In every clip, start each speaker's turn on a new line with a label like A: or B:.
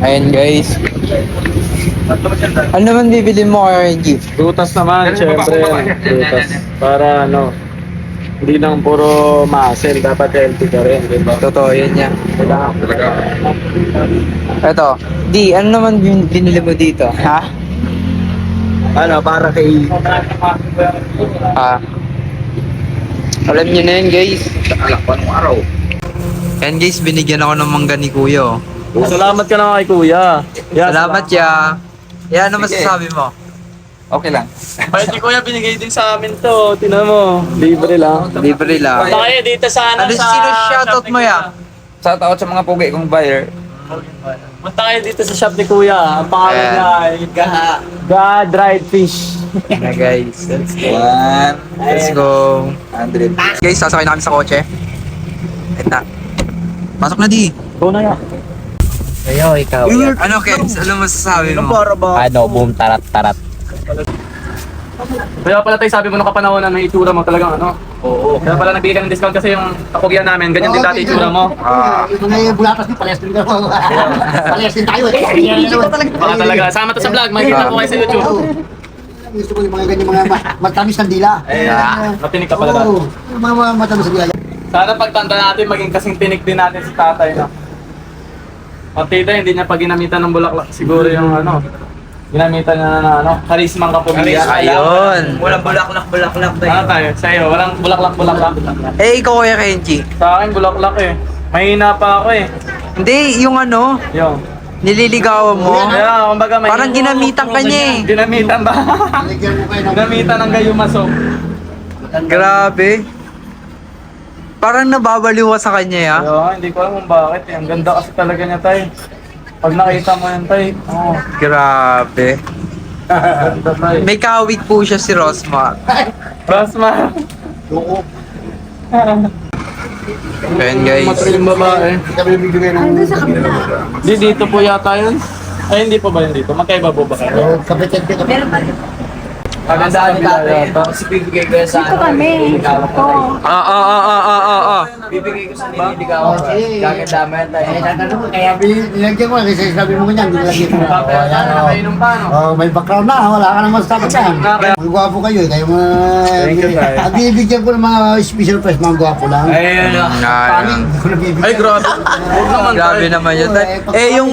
A: Ayun guys. Ano naman bibili mo kay RG?
B: Prutas naman, syempre. Prutas. Para ano, hindi lang puro muscle, dapat healthy ka rin, di ba?
A: Totoo yun yan.
B: Kailangan talaga.
A: Eto, ano naman binili mo dito? Ha?
B: Ano, para kay...
A: Ah. Alam niyo na yun guys.
B: Alak pa nung araw.
A: Yan guys, binigyan ako ng mangga ni Kuya.
B: Salamat ka naman kay Kuya.
A: Salamat ya. Yan, ano masasabi mo?
C: Okay lang.
B: Ay, di Kuya, binigay din sa amin to. Tinan mo, libre lang.
A: Libre lang.
B: Tayo dito sa ano,
A: Ano
B: sa...
A: sino shoutout mo ya?
C: Shout out sa mga pugi kong buyer.
B: Punta kayo dito sa shop ni Kuya. Ang pangalan
A: Ayan.
B: niya ay Ga Dried Fish.
A: Na guys. Let's
C: 100.
A: go. Guys, sasakay na kami sa kotse. Ito na. Pasok na di.
B: Go na yan.
C: Ayo, ikaw.
A: Ano Kens? Ano masasabi mo?
C: Ano, boom, tarat.
B: Kaya pala tayo sabi mo nung kapanahonan ng itsura mo talagang ano. Oo. Kaya pala nagbigay ka ng discount kasi yung kapugyan namin, ganyan din dati itsura mo.
D: Ito na yung bulatas ni Pares din ka. Pares din tayo eh.
B: Baka talaga, sama to sa vlog, makikita ko kayo sa YouTube.
D: Gusto ko yung mga ganyan mga matamis ng dila.
B: Matinig ka pala dati.
D: Oo, yung mga matamis ng dila.
B: Sana pagtanda natin, maging kasing tinik din natin si tatay, no? At tita, hindi niya pa ginamitan ng bulaklak. Siguro yung ano, ginamitan niya na ano, karismang kapugyan.
A: Ayun.
C: Walang bulaklak
B: Ano tayo? Sa'yo, walang bulaklak.
A: Eh, ikaw Kuya Kenji.
B: Sa akin, bulaklak eh. Mahina pa ako eh.
A: Hindi, yung ano,
B: Yung.
A: nililigawan mo.
B: Kaya, kumbaga may...
A: Parang ginamitan ka niya eh.
B: Ginamitan ba?
D: Nalagyan mo kayo ng...
B: Ginamitan ng gayumasok.
A: Grabe. Parang nababaliw sa kanya ya.
B: Kaya, hindi ko alam kung bakit eh. Ang ganda kasi talaga niya tayo. Pag nakita mo yan tayo, oh,
A: Grabe.
B: ganda tayo.
A: May kawit po siya si Rosmar.
B: Rasma.
D: Oo.
A: Ayun guys.
B: Matuling babae.
D: Kami nabibigay ng...
B: Di dito po yata yun. Ay, hindi pa ba yun dito? Magkaiba po ba kayo?
D: Kapitan ko.
B: Kagandaan ni tatay.
C: Kasi bibigay ko sa
E: Dito kami. Oo.
C: Bibigay ko sa nililigawan ko. Gaganda tayo.
D: Kaya nilagyan ko kasi sabi mo ganyan, nilagyan ko na.
B: Kaya sana nakainom pa, no?
D: Oh, may background na, wala ka naman sa yan. Mga gwapo kayo, kayo mga...
B: Thank you, tayo.
D: At bibigyan ko ng mga special prize, mga gwapo lang.
C: Ayun.
D: Paano hindi ko nabibigyan?
B: Ay, grabe. Huwag naman
A: Grabe
B: tayo.
A: naman yun. Eh, yung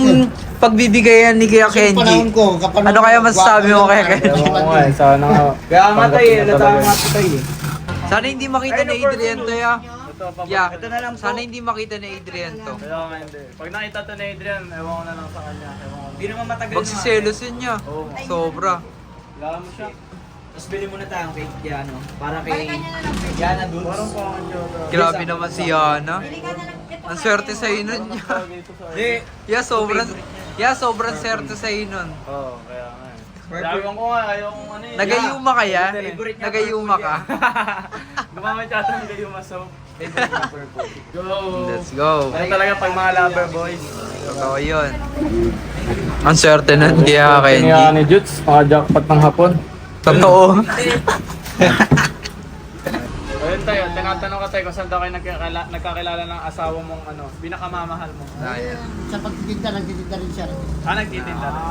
A: pagbibigayan ni Kuya Kenji.
D: Panahon ko, kapanoon
A: Ano kaya
D: ko,
A: masasabi mo
D: gwapo
A: kay
D: lang.
A: Kenji?
B: Oo nga eh, sana nga.
C: Kaya nga tayo, natama tayo.
A: Sana hindi makita ni Adrian to ya.
B: Ito,
A: Yeah.
C: Ito na lang po.
A: Sana hindi makita ni Adrian to.
B: Kaya nga hindi. Pag nakita to ni Adrian, ewan ko na lang sa kanya. Ewan ko na.
C: Hindi naman matagal
A: Pagsiselosin niya.
B: Oo.
A: Sobra.
B: Wala mo siya.
C: Tapos bili muna tayo kay Yana. Para kay Yana Dudes.
B: Parang pang Jota.
A: Grabe naman si Yana. Ang swerte sa nun niya.
C: Hindi.
A: Sobrang swerte sa nun.
B: Oo, kaya nga eh. Sabi ko nga, ayaw kong ano eh.
A: Nagayuma kaya?
C: Favorite niya,
A: Nagayuma ka?
B: Gumamit yata ng gayuma soap. Go!
A: Let's go.
B: Ano talaga pag mga lover boys?
A: Totoo yun. Ang swerte nun kaya
B: Kaya
A: Kenji.
B: ni Jutes, mga jackpot ng hapon.
A: Totoo.
B: Ayun tayo, tinatanong ka tayo kung saan daw kayo nagkakilala ng asawa mong ano, pinakamamahal mo.
D: Sa pagtitinda, nagtitinda rin siya.
B: Nagtitinda rin.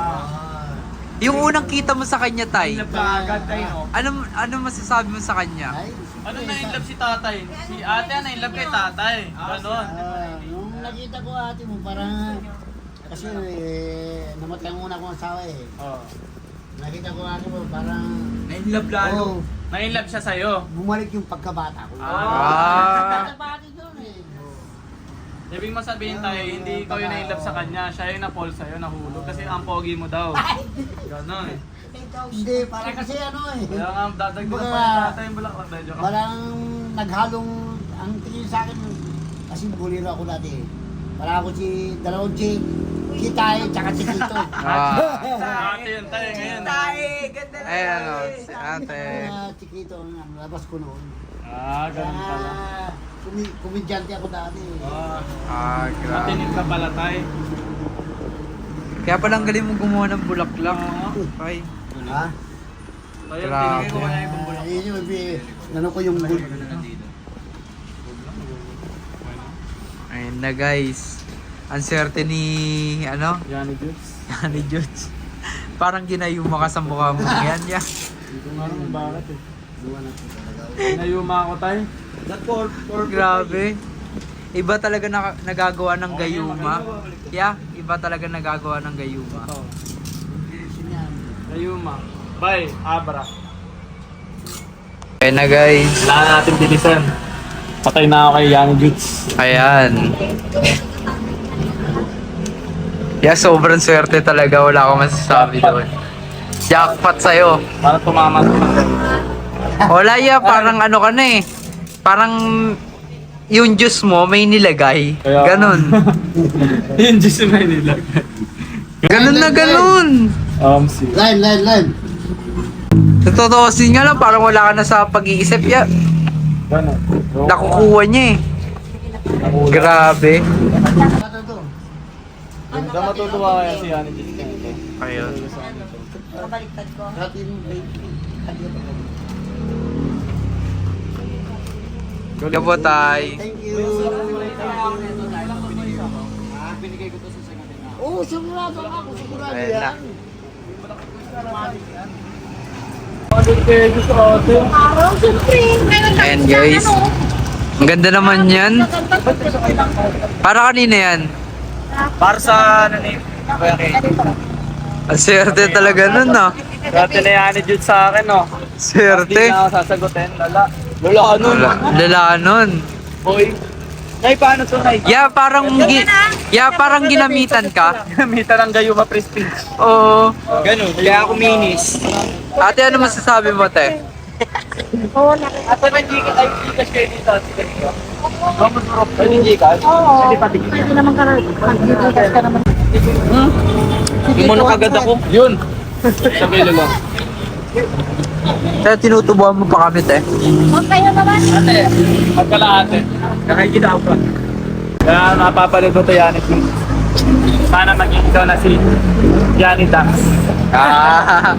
A: Yung unang kita mo sa kanya, Tay.
B: Agad tayo.
A: Ano masasabi mo sa kanya?
D: Ay,
B: Ano na in love si tatay? Si ate na in love kay tatay. Ganon.
D: nung nakita ko ate mo, parang... Kasi namatay muna akong asawa eh.
B: Oh.
D: Nakita ko ate mo, parang...
C: Na-inlove lalo.
D: Oh,
B: Na in love siya sa'yo.
D: bumalik yung pagkabata ko.
A: Ah.
D: Pagkabata doon eh.
B: Ibig mo sabihin tayo, hindi ikaw yung na-in love sa kanya, siya yung na-fall sa'yo, nahulog. Kasi ang pogi mo daw. Ganon eh.
D: Hindi, para kasi ano eh.
B: Kaya nga dadagdagan pa
D: Kumbaga,
B: yung tatay yung bulaklak dahil joke.
D: Walang naghalong ang tingin sa akin kasi buliro ako dati. Wala ako dalawang si Tay, tsaka si Tito.
B: Ate yun tayo ngayon.
C: Ganda na.
A: Ay, ano, si ate.
D: Si Tito, ang labas ko noon.
B: Ganun pala.
D: Kumidyante ako dati.
A: Grabe.
B: Matinig ka pala tayo.
A: Kaya palang galing mo gumawa ng bulaklak. Ay,
D: Ha?
B: Tayo,
A: Grabe.
B: tinigay ko kaya yung bulaklak.
D: Yun yung ano ko yung
A: ayun na guys. Ang swerte ni, ano?
B: Yan, Jules.
A: Ni Judes. Parang ginayuma ka sa mukha mo. Yan, yan.
B: Dito nga lang, bakit eh. Nayuma ako tayo.
A: Grabe. Iba talaga nagagawa ng gayuma. Yeah, iba talaga nagagawa ng gayuma.
B: Nayuma. Bye, Abra.
A: Okay na guys.
B: Kailangan natin bilisan. Patay na ako kay Yan, Jules.
A: Ayan. Yeah, sobrang swerte talaga. Wala akong masasabi doon. Jackpot sa'yo.
B: Para tumama sa
A: Wala ya, parang ano ka na eh. Parang yung juice mo may nilagay.
B: Kaya-
A: Ganon.
B: Yun, Diyos yung may nilagay.
A: Ganon na ganon.
B: See.
D: Line.
A: Totoosin nga lang, parang wala ka na sa pag-iisip ya.
B: Gano'n.
A: Nakukuha niya eh. Grabe.
B: Hindi matutuwa kaya si Yan, Jules.
A: Ayun.
E: Nakabaliktad ko.
A: Kapotay.
D: Thank you. Oo, sigurado ako. Sigurado
A: Ayan na.
D: yan.
E: Araw, siyempre. Meron tayo
A: Ayan,
E: dyan,
A: guys.
E: ano?
A: Ang ganda naman yan. Para kanina yan.
B: Para sa ano ni Kuya Kay.
A: Ang swerte talaga nun no.
B: Dati na Yan, Jules sa akin, no? Hindi
A: Swerte.
B: na ako sasagutin, lala. Lala ka nun.
A: Lala nun.
B: Boy. Nay, paano to, Nay?
A: Parang ginamitan ka.
B: Ginamitan ng Gayuma Prestige.
A: Oo.
B: Ganun. Kaya ako minis.
A: Ate, ano masasabi mo, te?
E: Oo, nakita.
B: At naman Gcash kayo dito. Vamos bro. Pwede Gcash?
E: Oo. Pwede naman ka mag-gigas ka naman.
B: Gumanong agad ako. Yun. Sabi lang.
A: Kaya tinutubuan mo pa kami, te.
E: Huwag kayo naman.
B: Ate, magkalaate. Nakikita ako pa. Kaya napapalit ko to Yanni. Sana maging ikaw na si Yanni Dax.
A: Ah,